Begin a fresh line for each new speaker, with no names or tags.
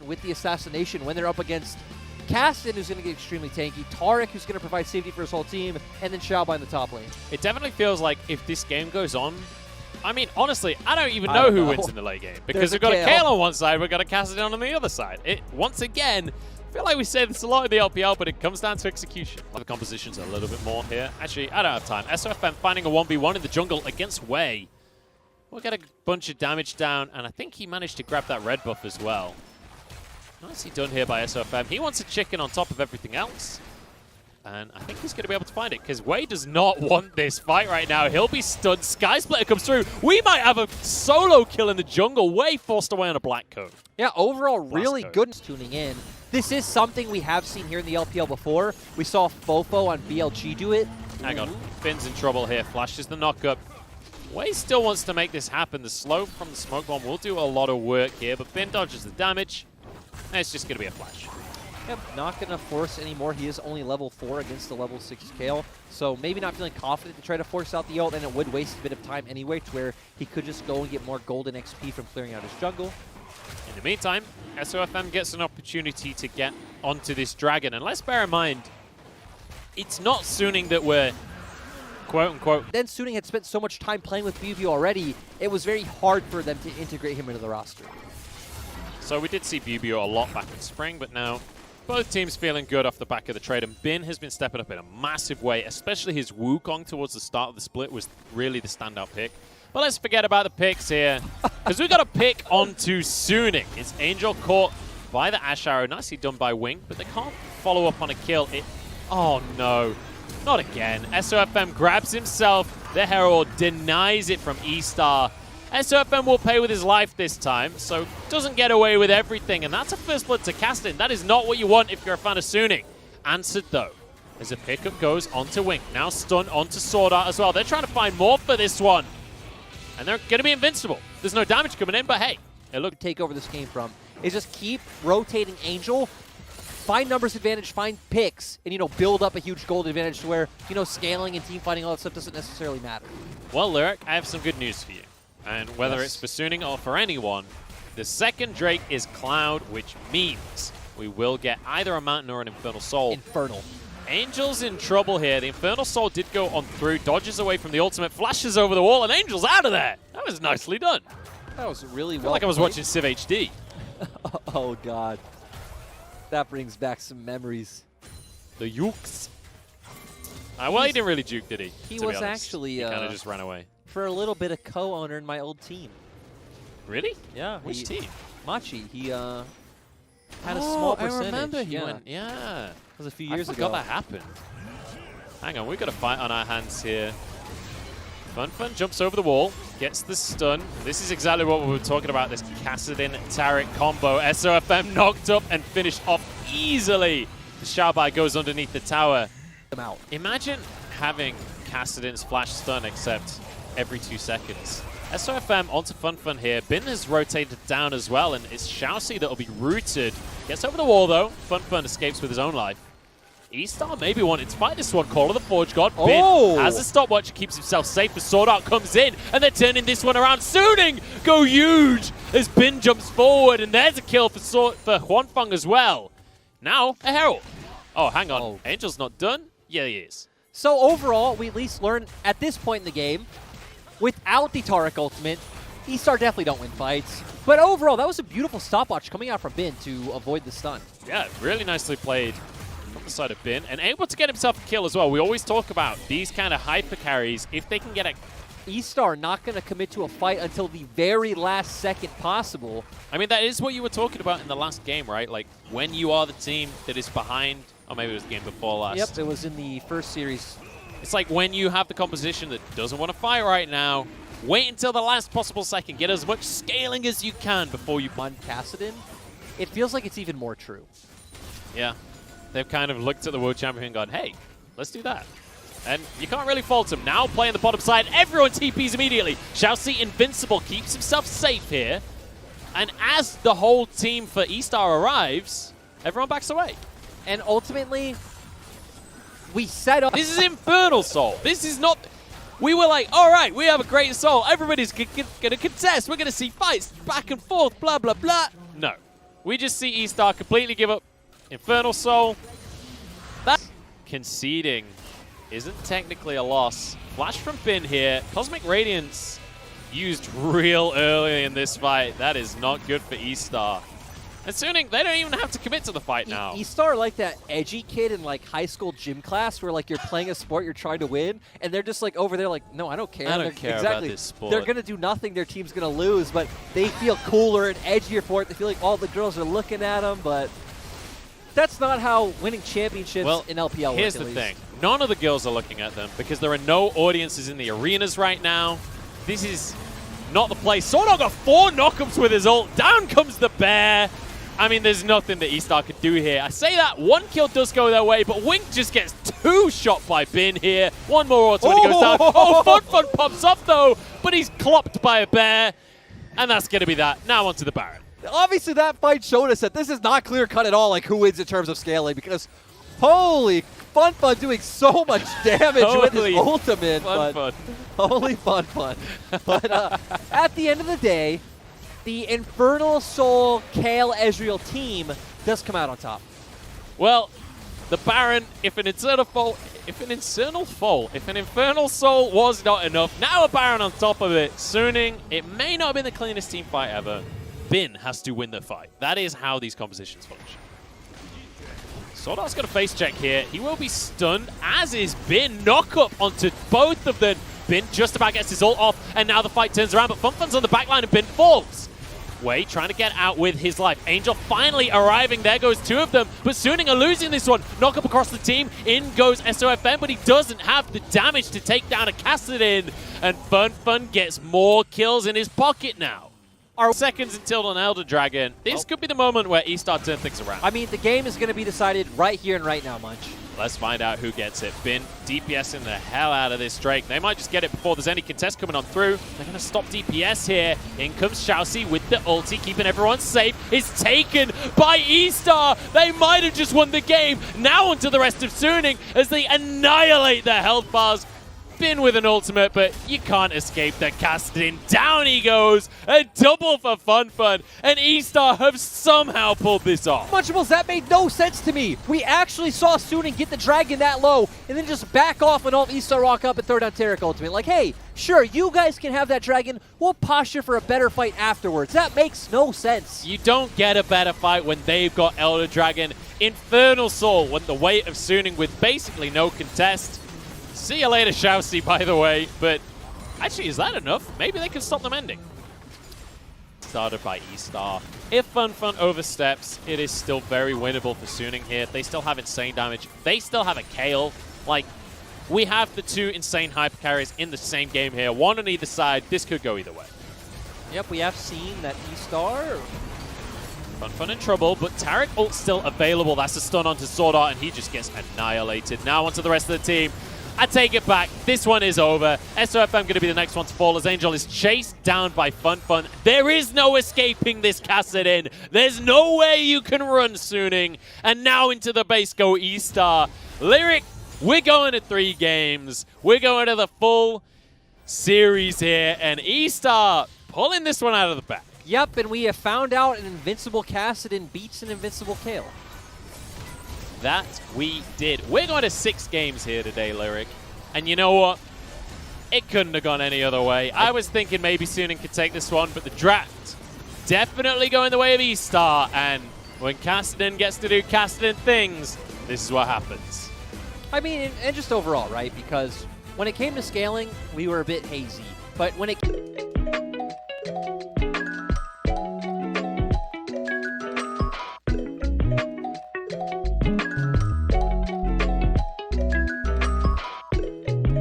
With the assassination, when they're up against KASSADIN, who's going to get extremely tanky, Taric, who's going to provide safety for his whole team, and then Xiaobai in the top lane.
It definitely feels like if this game goes on, I mean, honestly, I don't even know who wins in the late game. Because we've got a Kale on one side, we've got a KASSADIN on the other side. Once again, I feel like we say this a lot in the LPL, but it comes down to execution. The compositions a little bit more here. Actually, I don't have time. SOFM finding a 1v1 in the jungle against Wei. We'll get a bunch of damage down, and I think he managed to grab that red buff as well. Nicely done here by SOFM. He wants a chicken on top of everything else. And I think he's going to be able to find it, because Wei does not want this fight right now. He'll be stunned. Sky Splitter comes through. We might have a solo kill in the jungle. Wei forced away on a black code.
Yeah, overall, really good tuning in. This is something we have seen here in the LPL before. We saw Fofo on BLG do it.
Hang on. Finn's in trouble here. Flashes the knockup. Wei still wants to make this happen. The slope from the smoke bomb will do a lot of work here, but Finn dodges the damage. And it's just going to be a flash.
Yep, not going to force anymore. He is only level 4 against the level 6 Kale. So maybe not feeling confident to try to force out the ult, and it would waste a bit of time anyway, to where he could just go and get more golden XP from clearing out his jungle.
In the meantime, SOFM gets an opportunity to get onto this dragon. And let's bear in mind, it's not Suning that we're quote-unquote.
Then Suning had spent so much time playing with BB already, it was very hard for them to integrate him into the roster.
So we did see BBO a lot back in spring, but now both teams feeling good off the back of the trade. And Bin has been stepping up in a massive way, especially his Wukong towards the start of the split was really the standout pick. But let's forget about the picks here, because we've got a pick onto Suning. It's Angel caught by the Ash Arrow. Nicely done by Wing, but they can't follow up on a kill. Oh no, not again. SOFM grabs himself. The Herald denies it from E-Star. SOFM will pay with his life this time, so doesn't get away with everything. And that's a first blood to KASSADIN. That is not what you want if you're a fan of Suning. Answered though, as a pickup goes onto Wing. Now stun onto Sword Art as well. They're trying to find more for this one. And they're going to be invincible. There's no damage coming in, but hey, it looked.
Take over this game from is just keep rotating Angel, find numbers advantage, find picks, and, build up a huge gold advantage to where, scaling and team fighting, all that stuff doesn't necessarily matter.
Well, Lyric, I have some good news for you. And whether it's for Suning or for anyone, the second Drake is Cloud, which means we will get either a Mountain or an Infernal Soul.
Infernal.
Angel's in trouble here. The Infernal Soul did go on through, dodges away from the ultimate, flashes over the wall, and Angel's out of there. That was nicely done.
That was really well.
I feel like I was watching Civ HD.
Oh, God. That brings back some memories.
The Yukes. Well, he didn't really juke, did he?
He was actually...
He kind of just ran away.
For a little bit, a co-owner in my old team.
Really?
Yeah.
Which team?
Machi. He had a small percentage.
I remember he went. Yeah.
It was a few years ago.
I forgot that happened. Hang on, we've got a fight on our hands here. Fun jumps over the wall, gets the stun. This is exactly what we were talking about, this KASSADIN Taric combo. SOFM knocked up and finished off easily. The Xiaobai goes underneath the tower. Imagine having KASSADIN's flash stun, except every 2 seconds. SOFM onto Fun here. Bin has rotated down as well, and it's Xiaoxi that'll be rooted. Gets over the wall though. Fun escapes with his own life. E-Star maybe wanted to fight this one. Call of the Forge God. Bin has a stopwatch, keeps himself safe. The Sword Art comes in, and they're turning this one around. Suning go huge as Bin jumps forward, and there's a kill for Huanfeng as well. Now a Herald. Oh, hang on. Angel's not done? Yeah, he is.
So overall, we at least learn at this point in the game, without the Taric ultimate, E-Star definitely don't win fights. But overall, that was a beautiful stopwatch coming out from Bin to avoid the stun.
Yeah, really nicely played from the side of Bin, and able to get himself a kill as well. We always talk about these kind of hyper carries. If they can get a...
E-Star not going to commit to a fight until the very last second possible.
I mean, that is what you were talking about in the last game, right? Like, when you are the team that is behind... Or maybe it was the game before last.
Yep, it was in the first series.
It's like when you have the composition that doesn't want to fight right now, wait until the last possible second. Get as much scaling as you can before you...
On KASSADIN, it feels like it's even more true.
Yeah. They've kind of looked at the World Champion and gone, hey, let's do that. And you can't really fault him. Now playing the bottom side, everyone TPs immediately. Xiaoxi invincible, keeps himself safe here. And as the whole team for E-Star arrives, everyone backs away.
And ultimately, we set up...
This is Infernal Soul. This is not... We were like, all right, we have a great soul. Everybody's going to contest. We're going to see fights back and forth, blah, blah, blah. No. We just see E-Star completely give up Infernal Soul. That conceding isn't technically a loss. Flash from Bin here. Cosmic Radiance used real early in this fight. That is not good for E-Star. And Suning, they don't even have to commit to the fight now.
E-Star like that edgy kid in like high school gym class where like you're playing a sport, you're trying to win, and they're just like over there like, no, I don't care.
I don't care about this sport.
They're going to do nothing, their team's going to lose, but they feel cooler and edgier for it. They feel like all the girls are looking at them, but that's not how winning championships in LPL works.
Here's the thing. None of the girls are looking at them because there are no audiences in the arenas right now. This is not the place. Swordog got 4 knockups with his ult. Down comes the bear. I mean, there's nothing that E-Star could do here. I say that, 1 kill does go their way, but Wink just gets 2 shot by Bin here. 1 more auto when he goes down. Oh, Fun pops up though, but he's clopped by a bear. And that's going to be that. Now onto the Baron.
Obviously, that fight showed us that this is not clear-cut at all, like who wins in terms of scaling, because holy Fun doing so much damage with his ultimate. Holy Fun. But at the end of the day, the Infernal Soul Kayle Ezreal team does come out on top.
Well, the Baron, if an Infernal Soul was not enough, now a Baron on top of it. Suning, it may not have been the cleanest team fight ever. Bin has to win the fight. That is how these compositions function. Swordog's got a face check here. He will be stunned, as is Bin. Knock up onto both of them. Bin just about gets his ult off, and now the fight turns around, but Fun's on the backline and Bin falls. Wei trying to get out with his life. Angel finally arriving. There goes 2 of them, but Suning are losing this one. Knock up across the team. In goes SOFM, but he doesn't have the damage to take down a KASSADIN. And Fun gets more kills in his pocket now. Our seconds until an Elder Dragon. This could be the moment where E-Star turn things around.
I mean, the game is going to be decided right here and right now, Munch.
Let's find out who gets it. Bin DPSing the hell out of this Drake. They might just get it before there's any contest coming on through. They're going to stop DPS here. In comes Xiaoxi with the ulti, keeping everyone safe. It's taken by E-Star. They might have just won the game. Now onto the rest of Suning as they annihilate their health bars. Bin with an ultimate, but you can't escape the KASSADIN. Down he goes. A double for Fun. And E-Star have somehow pulled this off.
Munchables, that made no sense to me. We actually saw Suning get the dragon that low and then just back off and all E-Star rock up and throw down Taric ultimate. Like, hey, sure, you guys can have that dragon. We'll posture for a better fight afterwards. That makes no sense.
You don't get a better fight when they've got Elder Dragon. Infernal Soul went the weight of Suning with basically no contest. See you later, Xiaoxi, by the way. But actually, is that enough? Maybe they can stop them ending. Started by E-Star. If Fun oversteps, it is still very winnable for Suning here. They still have insane damage. They still have a Kayle. Like, we have the 2 insane hyper carries in the same game here. 1 on either side. This could go either way.
Yep, we have seen that E-Star.
Fun in trouble, but Taric ult still available. That's a stun onto Sword Art, and he just gets annihilated. Now onto the rest of the team. I take it back. This one is over. SOFM going to be the next one to fall as Angel is chased down by Fun. There is no escaping this KASSADIN. There's no way you can run, Suning. And now into the base go E-Star. Lyric, we're going to 3 games. We're going to the full series here. And E-Star pulling this one out of the back.
Yep, and we have found out an invincible KASSADIN beats an invincible Kayle.
That we did. We're going to 6 games here today, Lyric. And you know what? It couldn't have gone any other way. I was thinking maybe Suning could take this one, but the draft definitely going the way of E-Star. And when KASSADIN gets to do KASSADIN things, this is what happens.
I mean, and just overall, right? Because when it came to scaling, we were a bit hazy. But when it